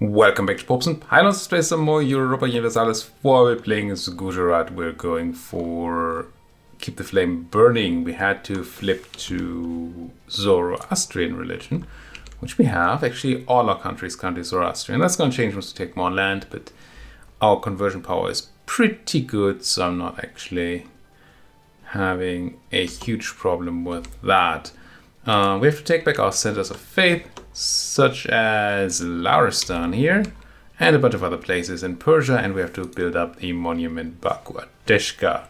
Welcome back to Pops and Pilots. Let's play some more Europa Universalis IV. We're playing as Gujarat. We're going for Keep the Flame Burning. We had to flip to Zoroastrian religion, which we have. Actually, all our countries currently Zoroastrian. That's going to change once we take more land, but our conversion power is pretty good, so I'm not actually having a huge problem with that. We have to take back our centers of faith, such as Lauristan here, and a bunch of other places in Persia, and we have to build up the monument Bakwadeshka.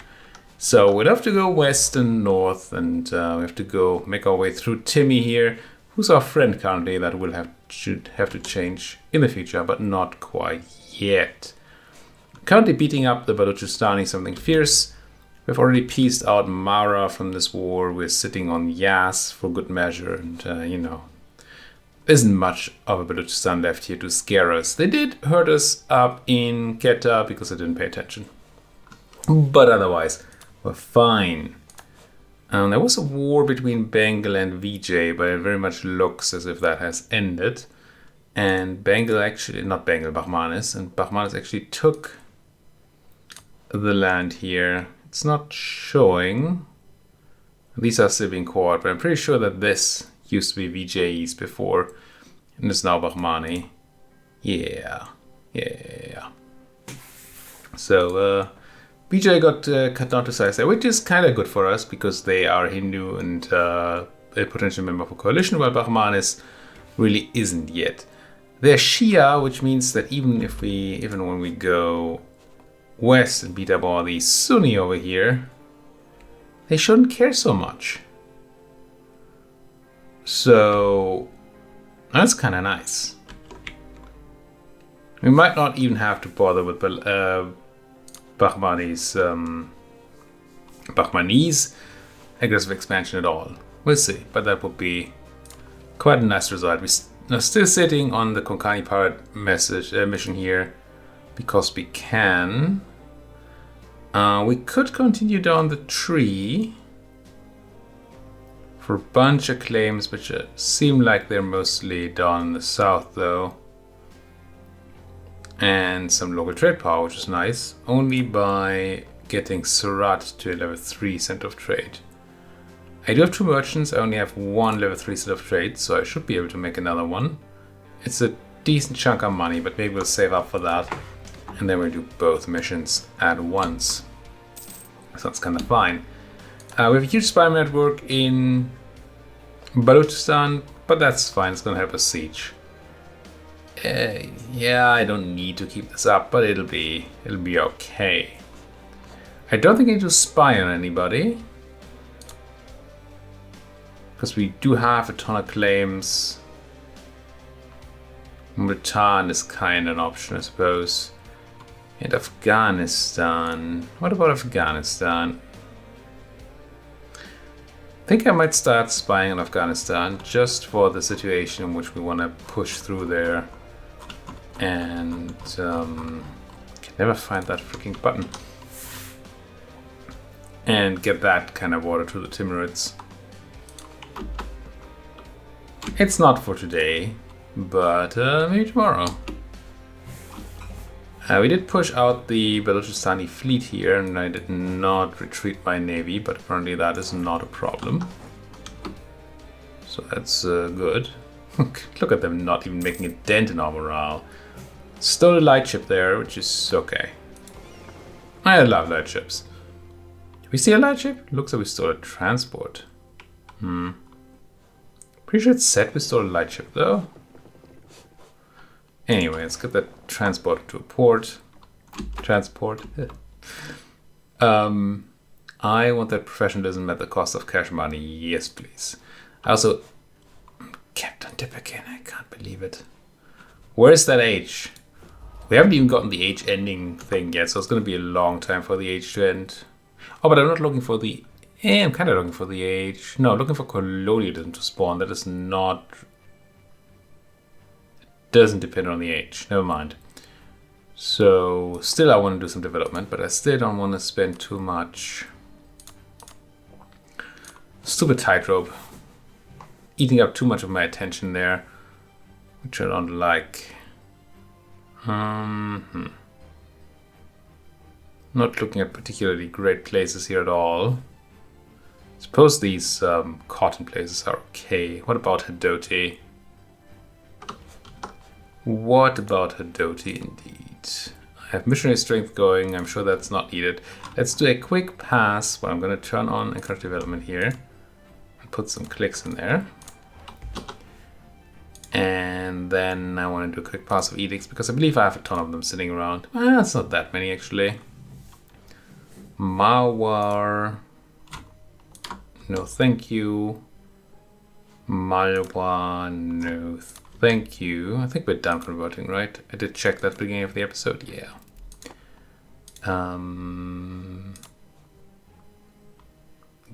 So we'd have to go west and north, and we have to go make our way through Timmy here, who's our friend currently. That will should have to change in the future, but not quite yet. Currently beating up the Balochistan, something fierce. We've already pieced out Mara from this war. We're sitting on Yas for good measure, and isn't much of a Balochistan left here to scare us. They did hurt us up in Quetta because I didn't pay attention. But otherwise, we're fine. There was a war between Bengal and Vijay, but it very much looks as if that has ended. And Bengal actually, not Bengal, Bahmanis, and Bahmanis actually took the land here. It's not showing. These are still being caught, but I'm pretty sure that this used to be VJs before, and it's now Bahmani. Yeah. So, VJ got cut down to size there, which is kind of good for us because they are Hindu and a potential member of a coalition, while Bahmanis really isn't yet. They're Shia, which means that even when we go west and beat up all these Sunni over here, they shouldn't care so much. So that's kind of nice. We might not even have to bother with Bahmani's aggressive expansion at all. We'll see, but that would be quite a nice result. We're still sitting on the Konkani pirate mission here, because we can. We could continue down the tree for a bunch of claims, which seem like they're mostly down in the south though. And some local trade power, which is nice, only by getting Surat to a level 3 center of trade. I do have 2 merchants, I only have 1 level 3 center of trade, so I should be able to make another one. It's a decent chunk of money, but maybe we'll save up for that. And then we'll do both missions at once. So that's kind of fine. We have a huge spy network in Balochistan, but that's fine. It's going to help us siege. Yeah, I don't need to keep this up, but it'll be okay. I don't think I need to spy on anybody, because we do have a ton of claims. Multan is kind of an option, I suppose. And Afghanistan. What about Afghanistan? I think I might start spying on Afghanistan just for the situation in which we want to push through there. And can never find that freaking button. And get that kind of water to the Timurids. It's not for today, but maybe tomorrow. We did push out the Balochistani fleet here, and I did not retreat my navy, but apparently that is not a problem. So that's good. Look at them not even making a dent in our morale. Stole a light ship there, which is okay. I love light ships. Did we see a light ship? Looks like we stole a transport. Pretty sure it said we stole a light ship though. Anyway, let's get that transport to a port. Transport. I want that professionalism at the cost of cash money. Yes, please. I also kept on dip again. I can't believe it. Where's that H? We haven't even gotten the H ending thing yet, so it's going to be a long time for the H to end. Oh, but I'm not looking for the... I'm kind of looking for the H. No, looking for colonialism to spawn. That is not... Doesn't depend on the age. Never mind. So still I want to do some development, but I still don't want to spend too much. Stupid tightrope. Eating up too much of my attention there, which I don't like. Not looking at particularly great places here at all. Suppose these cotton places are okay. What about Hadoti? What about Hadoti indeed? I have missionary strength going. I'm sure that's not needed. Let's do a quick pass. Well, I'm going to turn on encourage development here and put some clicks in there. And then I want to do a quick pass of edicts because I believe I have a ton of them sitting around. Well, it's not that many actually. Mawar. No, thank you. Malwa. No, thank you. I think we're done converting, right? I did check that at the beginning of the episode. Yeah.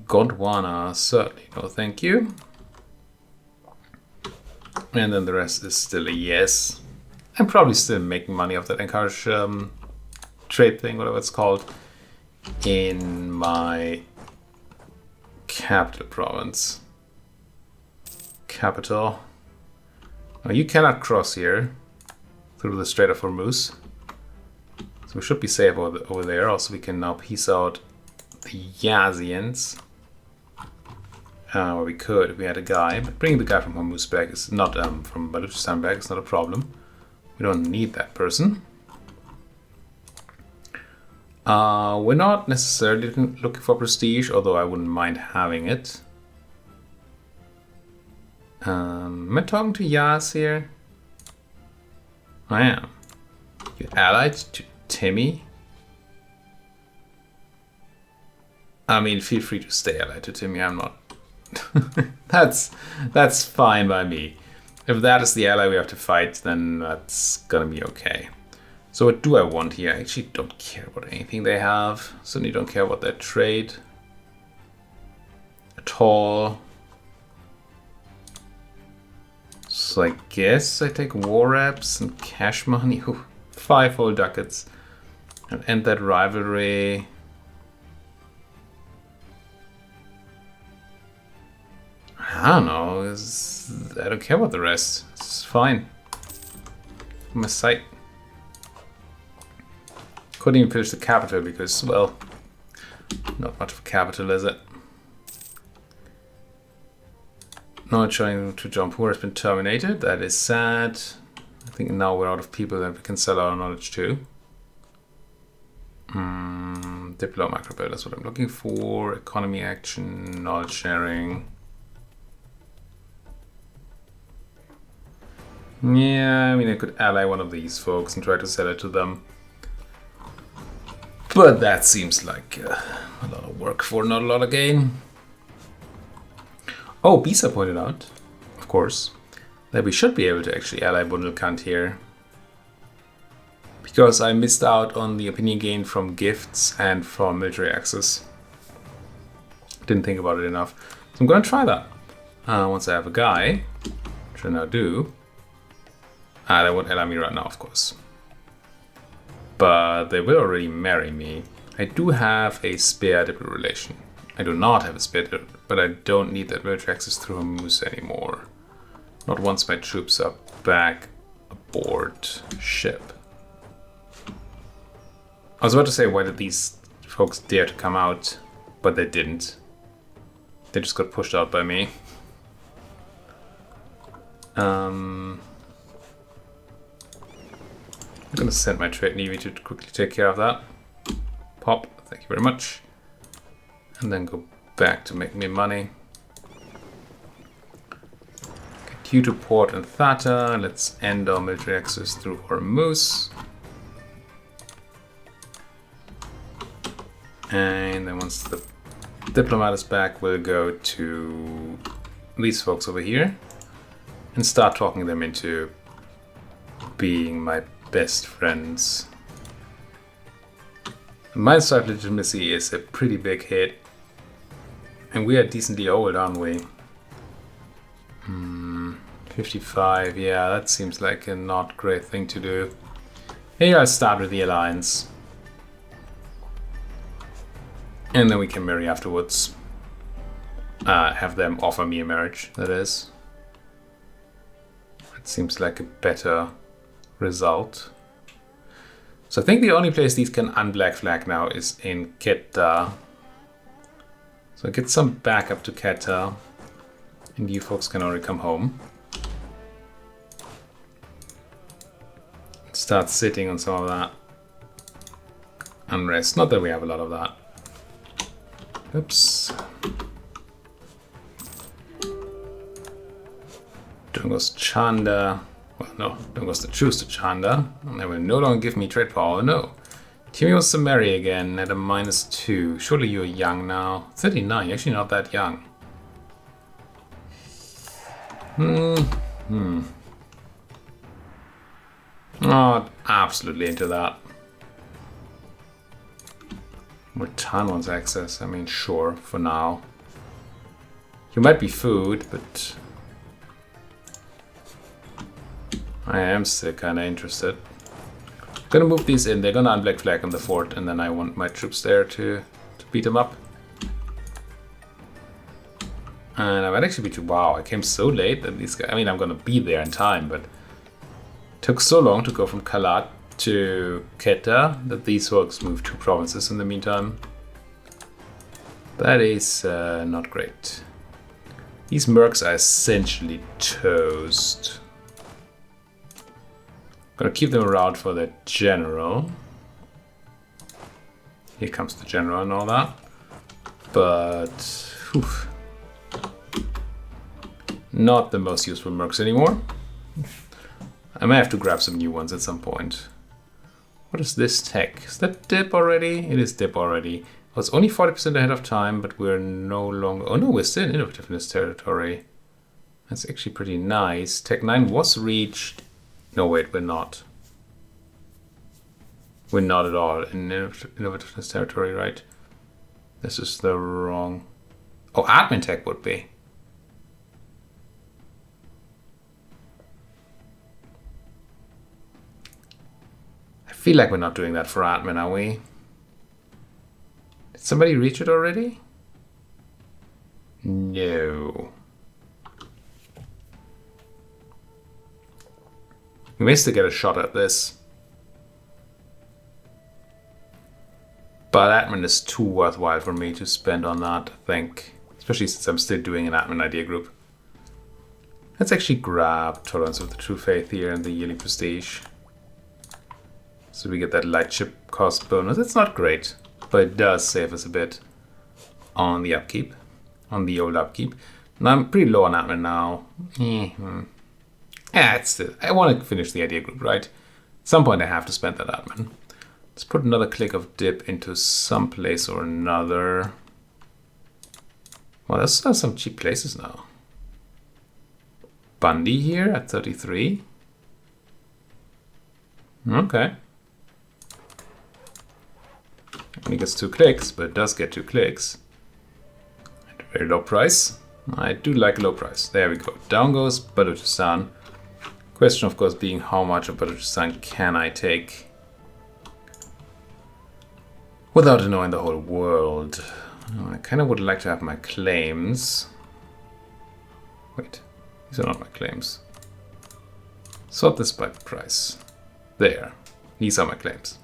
Gondwana. Certainly. No, thank you. And then the rest is still a yes. I'm probably still making money off that encourage trade thing, whatever it's called, in my capital province. Capital. Now you cannot cross here through the Strait of Hormuz. So we should be safe over there. Also, we can now peace out the Yazians. Or we could if we had a guy, but bringing the guy from Hormuz back is not, from Baluchistan back is not a problem. We don't need that person. We're not necessarily looking for prestige, although I wouldn't mind having it. Am I talking to Yas here? I am. You allied to Timmy? I mean, feel free to stay allied to Timmy, I'm not. That's fine by me. If that is the ally we have to fight, then that's gonna be okay. So what do I want here? I actually don't care about anything they have. Certainly don't care about their trade at all. So I guess I take war reps and cash money. Ooh, 5 whole ducats. And end that rivalry. I don't know. I don't care about the rest. It's fine. My site. Couldn't even finish the capital because, well, not much of a capital, is it? Not trying to jump who has been terminated. That is sad. I think now we're out of people that we can sell our knowledge to. Diplo microbill, that's what I'm looking for. Economy action, knowledge sharing. Yeah, I mean, I could ally one of these folks and try to sell it to them. But that seems like a lot of work for not a lot of gain. Oh, Bisa pointed out, of course, that we should be able to actually ally Bundelkand here. Because I missed out on the opinion gain from gifts and from military access. Didn't think about it enough. So I'm going to try that. Once I have a guy, which I now do. They won't ally me right now, of course. But they will already marry me. I do have a spare diplo relation. I do not have a spare diplo, but I don't need that military access through Hormuz anymore. Not once my troops are back aboard ship. I was about to say, why did these folks dare to come out? But they didn't. They just got pushed out by me. I'm gonna send my trade navy to quickly take care of that. Pop, thank you very much. And then go back to make me money. Get you to port and Thata. Let's end our military access through Hormuz. And then once the diplomat is back, we'll go to these folks over here and start talking them into being my best friends. My side legitimacy is a pretty big hit. And we are decently old, aren't we? 55, yeah, that seems like a not great thing to do. Here I'll start with the alliance. And then we can marry afterwards. Have them offer me a marriage, that is. It seems like a better result. So I think the only place these can unblack flag now is in Kedah. So get some backup to Kedah. And you folks can already come home. Start sitting on some of that unrest. Not that we have a lot of that. Oops. Dungos Chanda. Well, no, Dungos to choose to Chanda. And they will no longer give me trade power. No. Timmy wants to marry again at a -2. Surely you're young now. 39, you're actually not that young. Not absolutely into that. Rattan wants access. I mean, sure, for now. You might be food, but I am still kind of interested. Gonna move these in. They're gonna unblack flag on the fort, and then I want my troops there to beat them up. And I might actually be too. Wow, I came so late that these guys. I mean, I'm gonna be there in time, but it took so long to go from Kalat to Kedah that these folks moved 2 provinces in the meantime. That is not great. These mercs are essentially toast. Gonna keep them around for the general. Here comes the general and all that. But whew, not the most useful mercs anymore. I may have to grab some new ones at some point. What is this tech? Is that dip already? It is dip already. Well, it's only 40% ahead of time, but we're no longer... Oh no, we're still innovative in this territory. That's actually pretty nice. Tech 9 was reached. No, wait, we're not. We're not at all in innovativeness territory, right? This is the wrong... Oh, admin tech would be. I feel like we're not doing that for admin, are we? Did somebody reach it already? No. We may still get a shot at this. But admin is too worthwhile for me to spend on that, I think. Especially since I'm still doing an admin idea group. Let's actually grab Tolerance of the True Faith here and the yearly prestige. So we get that light ship cost bonus. It's not great, but it does save us a bit on the upkeep, on the old upkeep. And I'm pretty low on admin now. Yeah, it's still, I want to finish the idea group, right? At some point I have to spend that admin. Let's put another click of dip into some place or another. Well, there's some cheap places now. Bundy here at 33. Okay. Only gets 2 clicks, but it does get 2 clicks. At a very low price. I do like low price. There we go. Down goes Balochistan. Question, of course, being how much of Balochistan can I take without annoying the whole world? I kind of would like to have my claims. Wait, these are not my claims. Sort this by price. There. These are my claims.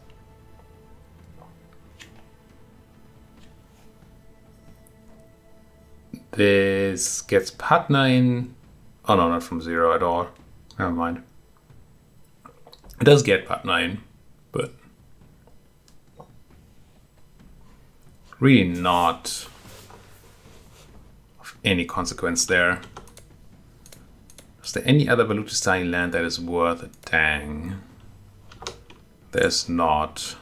This gets Patna in. Oh no, not from 0 at all. Never mind. It does get Patna in, but really not of any consequence there. Is there any other Balochistan land that is worth a dang? There's not.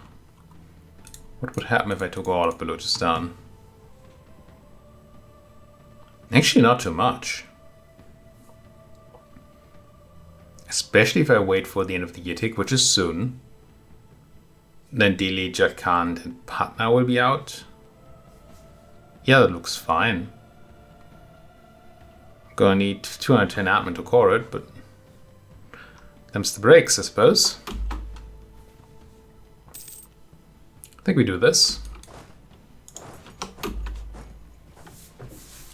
What would happen if I took all of Balochistan? Actually, not too much. Especially if I wait for the end of the year tick, which is soon. Then Delhi, Jharkhand, and Patna will be out. Yeah, that looks fine. Gonna need 210 admin to core it, but them's the breaks, I suppose. I think we do this.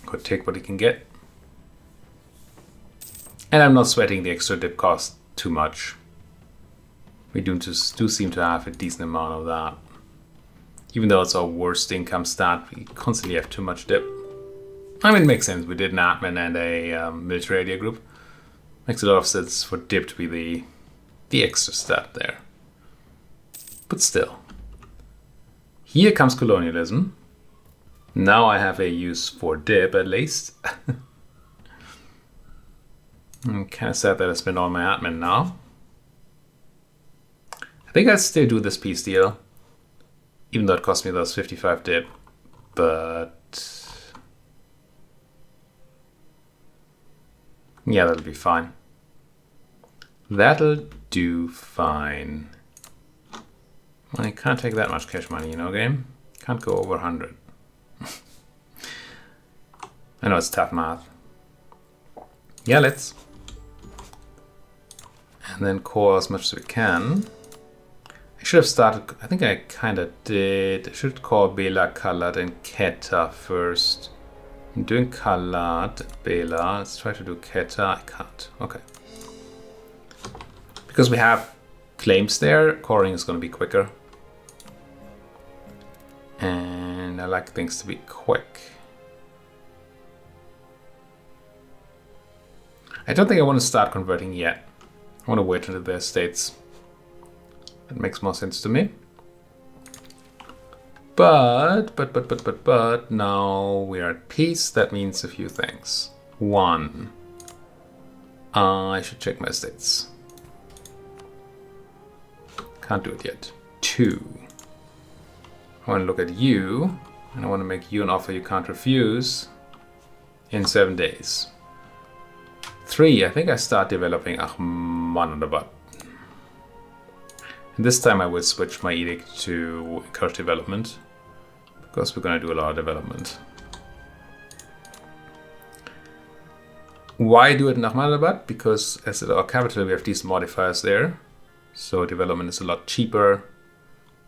Could take what he can get. And I'm not sweating the extra dip cost too much. We do seem to have a decent amount of that. Even though it's our worst income stat, we constantly have too much dip. I mean, it makes sense. We did an admin and a military idea group. Makes a lot of sense for dip to be the extra stat there. But still. Here comes colonialism. Now I have a use for dip at least. I'm kind of sad that I spent all my admin now. I think I'll still do this peace deal. Even though it cost me those 55 dip. But yeah, that'll be fine. That'll do fine. Well, you can't take that much cash money, you know, game? Can't go over 100. I know it's tough math. Yeah, let's. And then core as much as we can. I should have started, I think I kind of did. I should call Bela, Kalat, and Keta first. I'm doing Kalat, Bela. Let's try to do Keta. I can't. Okay. Because we have claims there, coring is going to be quicker. And I like things to be quick. I don't think I want to start converting yet. I want to wait until their states. That makes more sense to me. But now we are at peace. That means a few things. One, I should check my states. Can't do it yet. Two, I want to look at you, and I want to make you an offer you can't refuse in 7 days. 3, I think I start developing Ahmadabad. And this time I will switch my edict to encourage development, because we're going to do a lot of development. Why do it in Ahmadabad? Because as our capital, we have decent modifiers there. So development is a lot cheaper,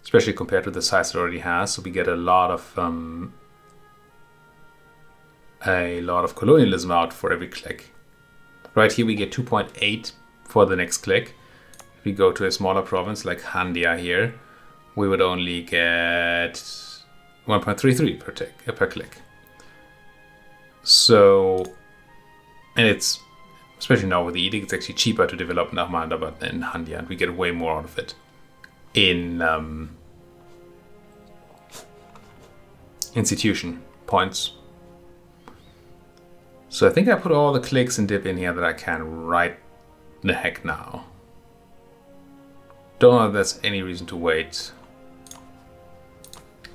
especially compared to the size it already has. So we get a lot of colonialism out for every click. Right here we get 2.8 for the next click. If we go to a smaller province like Handia here, we would only get 1.33 per click. So, and it's, especially now with the edict, it's actually cheaper to develop in Ahmadabad than in Handia, and we get way more out of it in institution points. So I think I put all the clicks and dip in here that I can right the heck now. Don't know if there's any reason to wait.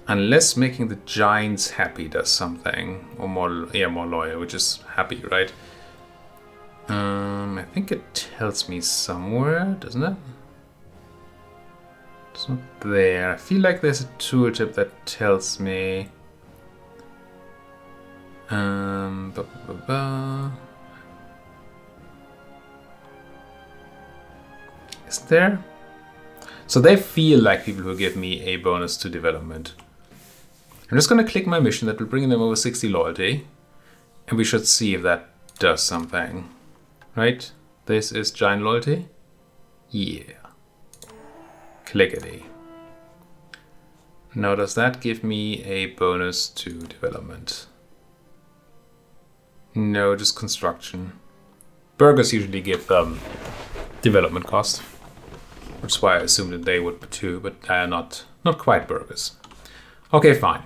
Unless making the giants happy does something. Or more loyal, which is happy, right? I think it tells me somewhere, doesn't it? It's not there. I feel like there's a tooltip that tells me. Is there? So they feel like people who give me a bonus to development. I'm just going to click my mission that will bring them over 60 loyalty. And we should see if that does something. Right? This is giant loyalty. Yeah. Clickety. Now does that give me a bonus to development? No, just construction. Burgers usually give development cost. Which is why I assumed that they would too, but they are not quite burgers. Okay, fine.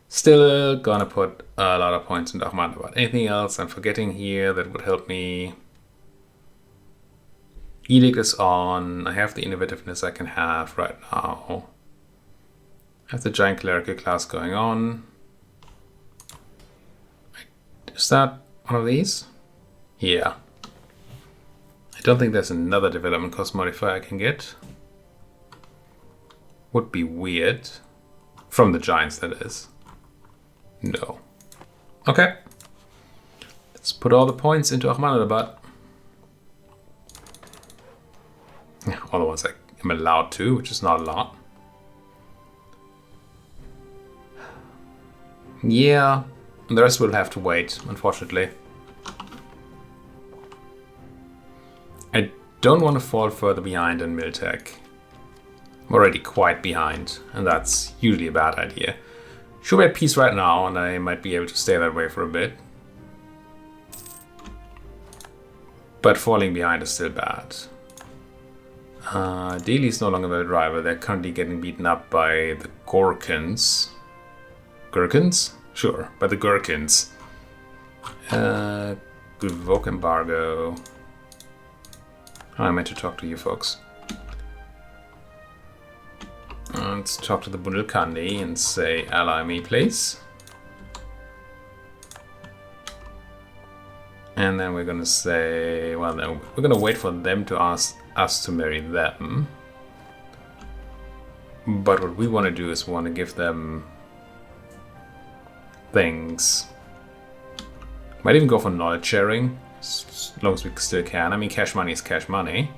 Still gonna put a lot of points into Ahmadabad. Anything else I'm forgetting here that would help me? Edict is on. I have the innovativeness I can have right now. I have the giant clerical class going on. Is that one of these? Yeah. I don't think there's another development cost modifier I can get. Would be weird. From the giants, that is. No. Okay. Let's put all the points into Ahmadabad. All the ones I am allowed to, which is not a lot. Yeah. The rest will have to wait, unfortunately. I don't want to fall further behind in Miltech. I'm already quite behind, and that's usually a bad idea. Should be at peace right now, and I might be able to stay that way for a bit. But falling behind is still bad. Delhi is no longer the driver. They're currently getting beaten up by the Gurkhans. Gurkhans? Sure, by the Gurkhans. Revoke embargo. I meant to talk to you folks. Let's talk to the Bundelkhandi and say, ally me, please. And then we're gonna say, well, no, we're gonna wait for them to ask us to marry them. But what we want to do is we want to give them things. Might even go for knowledge sharing, as long as we still can. I mean, cash money is cash money.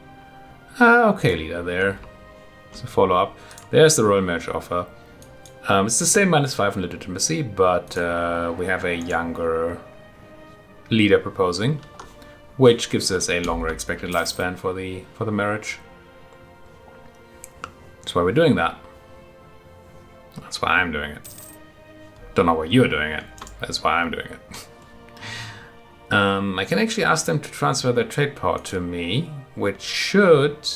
Okay, leader there. So follow up. There's the royal marriage offer. It's the same -5 in legitimacy, but we have a younger leader proposing, which gives us a longer expected lifespan for the marriage. That's why we're doing that. That's why I'm doing it. Don't know why you're doing it. That's why I'm doing it. I can actually ask them to transfer their trade power to me, which should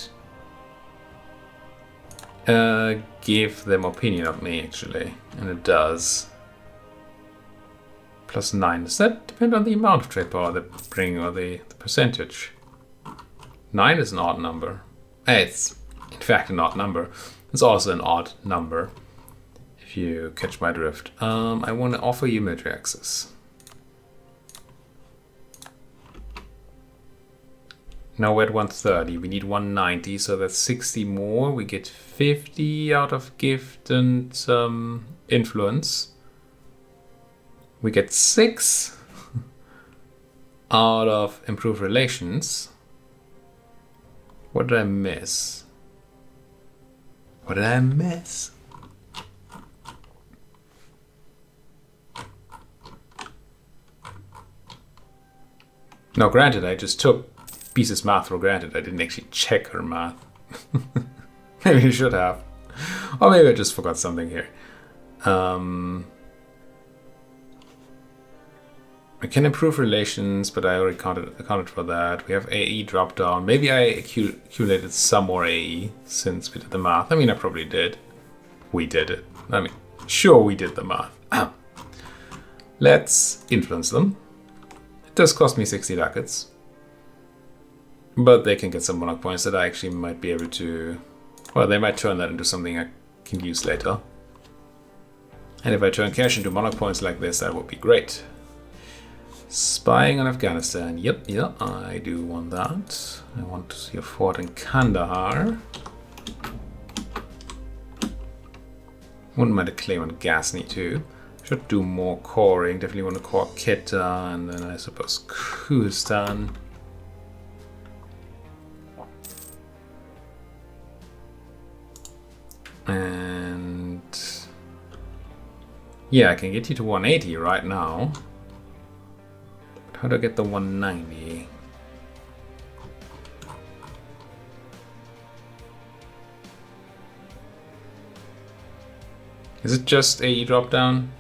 give them opinion of me, actually. And it does. +9. Does that depend on the amount of trade power they bring or the percentage? 9 is an odd number. It's in fact an odd number. It's also an odd number, if you catch my drift. I want to offer you military access. Now we're at 130. We need 190, so that's 60 more. We get 50 out of gift and influence. We get 6 out of improved relations. What did I miss? What did I miss? Now, granted, I just took Piece's math for granted. I didn't actually check her math. Maybe you should have. Or maybe I just forgot something here. I can improve relations, but I already accounted for that. We have AE drop down. Maybe I accumulated some more AE since we did the math. I mean, I probably did. We did it. I mean, sure, we did the math. Let's influence them. It does cost me 60 ducats. But they can get some monarch points that I actually might be able to... Well, they might turn that into something I can use later. And if I turn cash into monarch points like this, that would be great. Spying on Afghanistan. Yep, I do want that. I want your fort in Kandahar. Wouldn't mind a claim on Ghazni too. Should do more coring. Definitely want to core Quetta, and then I suppose Khuzestan. And yeah, I can get you to 180 right now. But how do I get the 190? Is it just AE drop down?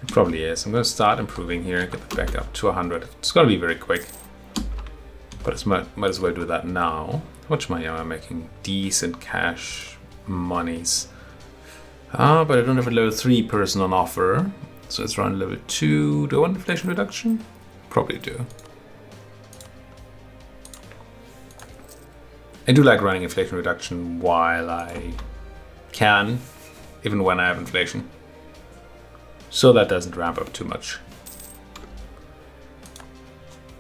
It probably is. I'm going to start improving here, get the back up to 100. It's going to be very quick. But I might as well do that now. How much money am I making? Decent cash monies. But I don't have a level 3 person on offer. So it's around level 2. Do I want inflation reduction? Probably do. I do like running inflation reduction while I can, even when I have inflation. So that doesn't ramp up too much.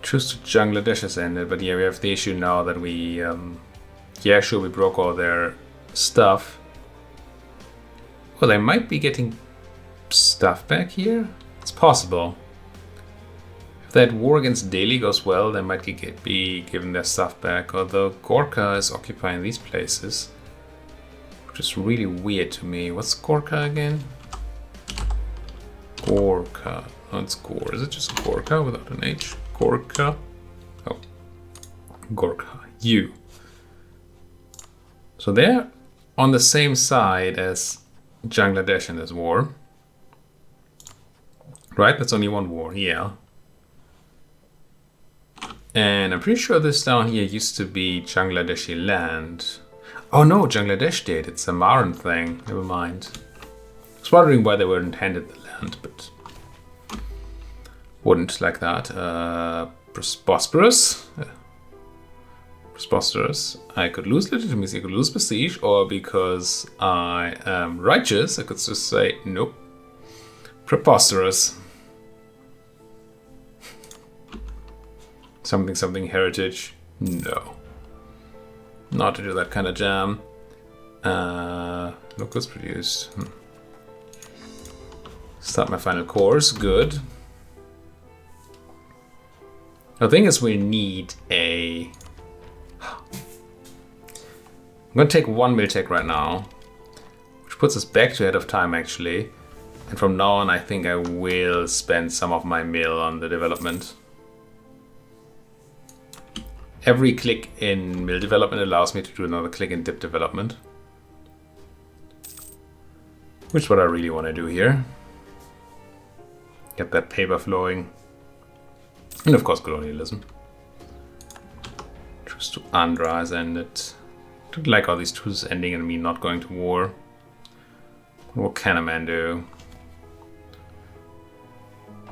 Truce to Bangladesh has ended, but yeah, we have the issue now that we, yeah, sure, we broke all their stuff. Well, they might be getting stuff back here. It's possible. If that war against Delhi goes well, they might be given their stuff back. Although Gorkha is occupying these places, which is really weird to me. What's Gorkha again? Gorkha. Oh, it's Gor. Is it just Gorka without an H? Gorka? Oh. Gorka. You. So they're on the same side as Bangladesh in this war. Right? That's only one war, yeah. And I'm pretty sure this down here used to be Bangladeshi land. Oh no, Bangladesh did. It's a Maran thing. Never mind. I was wondering why they weren't handed the land, but wouldn't like that. Prosperous. Prosperous. I could lose legitimacy, I could lose prestige, or because I am righteous, I could just say nope. Preposterous. Something heritage. No. Not to do that kind of jam. Look what's produced. Start my final course. Good. The thing is, we need a... I'm going to take one Miltech right now, which puts us back to ahead of time, actually. And from now on, I think I will spend some of my mill on the development. Every click in mill development allows me to do another click in dip development. Which is what I really want to do here. Get that paper flowing. And of course colonialism. Truce to Andhra has ended. I don't like all these truces ending and me not going to war. What can a man do?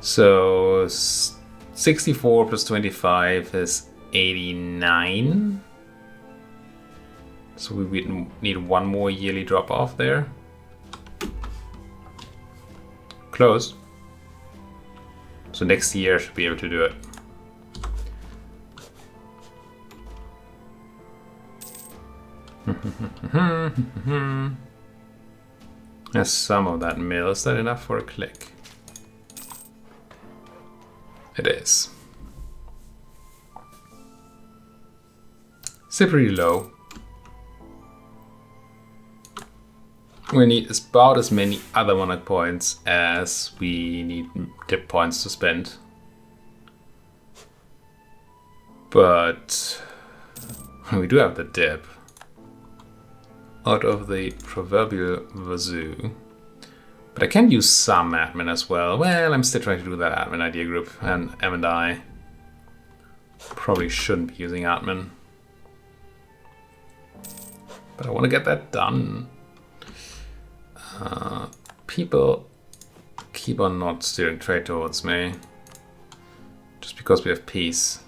So 64 plus 25 is 89. So we need one more yearly drop off there. Close. So next year I should be able to do it. There's some of that mill. Is that enough for a click? It is. Still pretty low. We need about as many other monarch points as we need dip points to spend. But we do have the dip out of the proverbial wazoo. But I can use some admin as well. Well, I'm still trying to do that admin idea group, and I probably shouldn't be using admin. But I want to get that done. People keep on not steering trade towards me. Just because we have peace.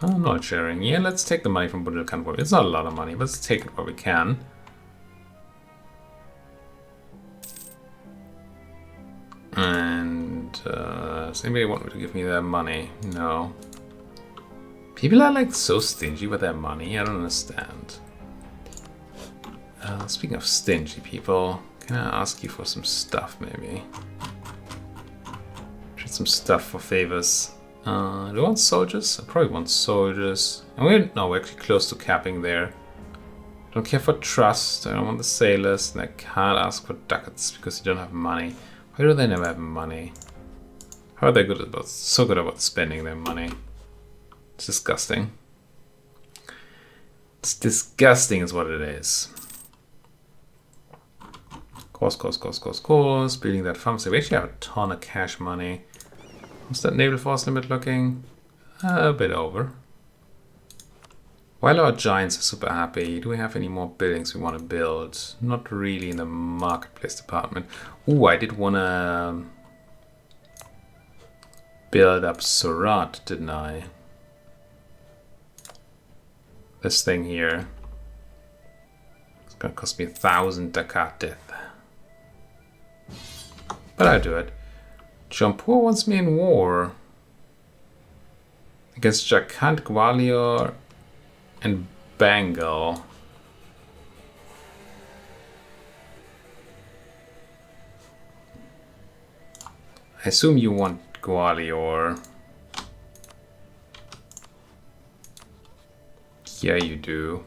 Oh, not sharing. Yeah, let's take the money from Bundelkhand. It's not a lot of money, but let's take it where we can. And does anybody want me to give me their money? No. People are like so stingy with their money. I don't understand. Speaking of stingy people, can I ask you for some stuff maybe? Trade some stuff for favors. Do I want soldiers? I probably want soldiers. And we're actually close to capping there. I don't care for trust. I don't want the sailors, and I can't ask for ducats because you don't have money. Why do they never have money? How are they so good about spending their money? It's disgusting. It's disgusting is what it is. Course. Building that farm. So we actually have a ton of cash money. What's that naval force limit looking? A bit over. While our giants are super happy, do we have any more buildings we want to build? Not really in the marketplace department. Ooh, I did want to build up Surat, didn't I? This thing here. It's gonna cost me 1,000 Dakat death. But I'll do it. Jampur wants me in war. Against Jharkhand, Gwalior, and Bengal. I assume you want Gwalior. Yeah, you do.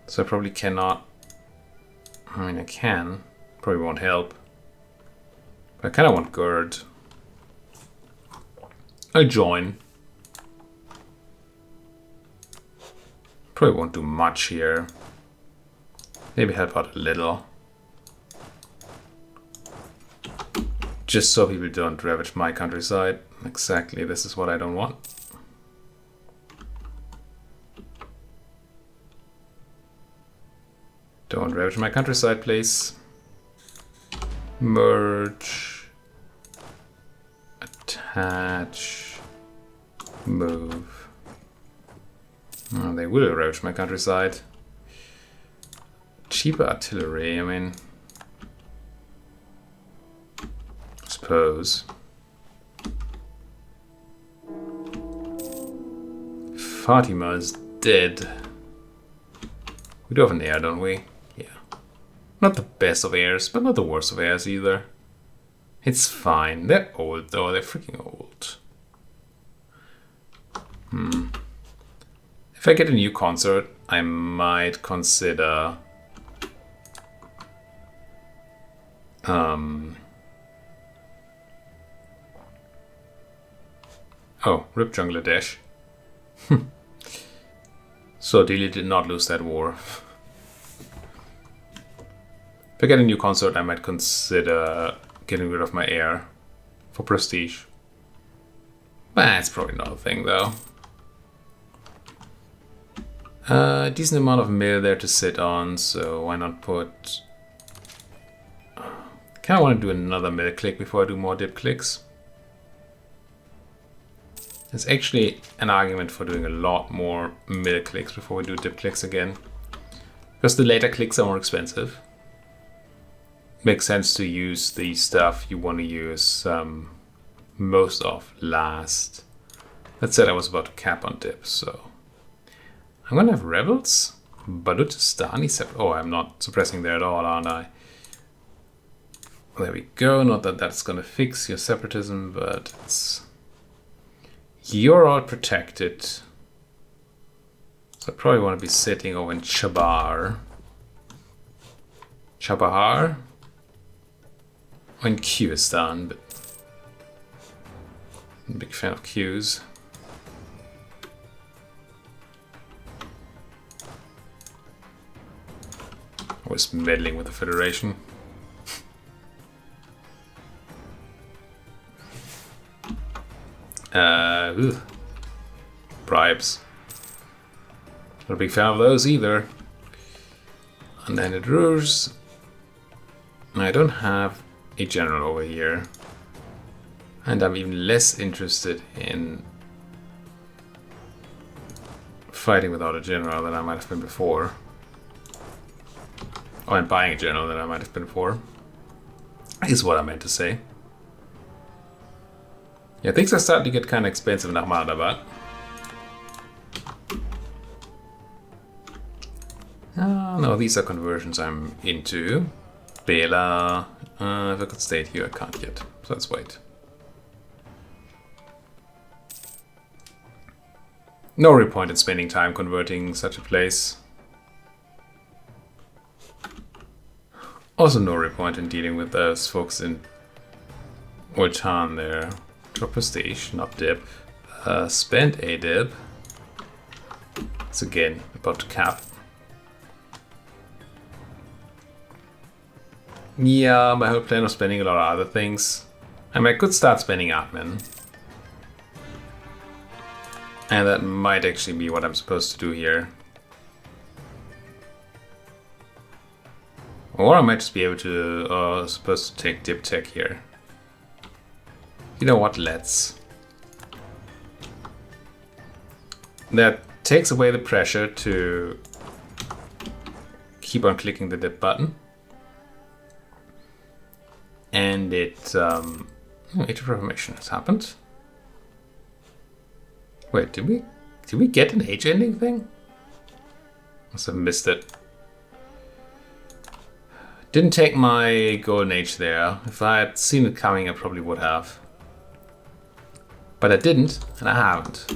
So I probably cannot. I mean, I can. Probably won't help. I kind of want GERD. I'll join. Probably won't do much here. Maybe help out a little. Just so people don't ravage my countryside. Exactly, this is what I don't want. Don't ravage my countryside, please. Merge. Attach. Move. Oh, they will ravage my countryside. Cheaper artillery, I mean... suppose. Fatima is dead. We do have an heir, don't we? Yeah. Not the best of heirs, but not the worst of heirs either. It's fine. They're old though, they're freaking old. If I get a new consort, I might consider... Oh, rip Bangladesh. So Delhi did not lose that war. If I get a new consort, I might consider getting rid of my heir for prestige. That's probably not a thing though. A decent amount of mill there to sit on, so why not put... Kinda want to do another mill click before I do more dip clicks. There's actually an argument for doing a lot more mill clicks before we do dip clicks again. Because the later clicks are more expensive. Makes sense to use the stuff you want to use most of last. That said, I was about to cap on dip, so... I'm gonna have rebels? Balutistani oh, I'm not suppressing there at all, aren't I? There we go, not that that's gonna fix your separatism, but it's... You're all protected. So I probably want to be sitting over in Chabahar. Chabahar? Or in Kyrgyzstan, but I'm a big fan of Qs. Always meddling with the Federation. Bribes. Not a big fan of those either. Unended rulers. I don't have a general over here. And I'm even less interested in fighting without a general than I might have been before. Or in buying a general than I might have been before. Is what I meant to say. Yeah, things are starting to get kind of expensive in Ahmadabad. No, these are conversions I'm into. Bela, if I could stay here, I can't yet. So let's wait. No real point in spending time converting such a place. Also no real point in dealing with those folks in Ultan there. Drop prestige, not dip. Spend a dip. It's again about to cap. Yeah, my whole plan of spending a lot of other things. I mean, I could start spending admin. And that might actually be what I'm supposed to do here. Or I might just be able to, supposed to take dip tech here. You know what, let's. That takes away the pressure to keep on clicking the dip button. And it, Age of Reformation has happened. Wait, did we get an age ending thing? Must have missed it. Didn't take my golden age there. If I had seen it coming, I probably would have. But I didn't, and I haven't.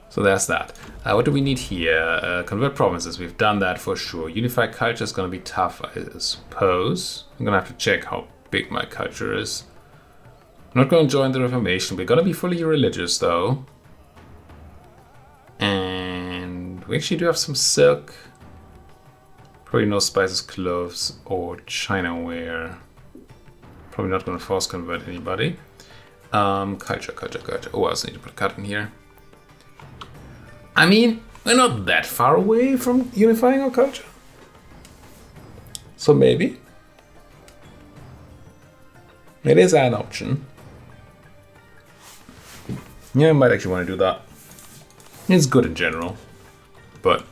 So there's that. What do we need here? Convert provinces, we've done that for sure. Unify culture is going to be tough, I suppose. I'm going to have to check how big my culture is. I'm not going to join the Reformation. We're going to be fully religious, though. And we actually do have some silk. Probably no spices, cloves, or Chinaware. Probably not going to force convert anybody. Culture. Oh, I also need to put a cut in here. I mean, we're not that far away from unifying our culture. So maybe. It is an option. Yeah, I might actually want to do that. It's good in general, but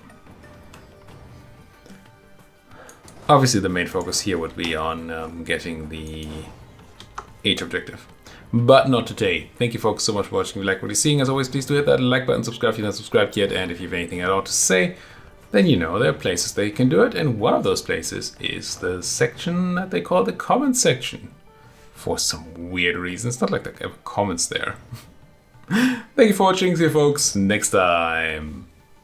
obviously the main focus here would be on getting the Age objective. But not today. Thank you folks so much for watching. If you like what you're seeing, as always, please do hit that like button, subscribe if you're not subscribed yet, and if you have anything at all to say, then you know there are places that you can do it, and one of those places is the section that they call the comment section. For some weird reason. It's not like there are comments there. Thank you for watching. See you folks next time.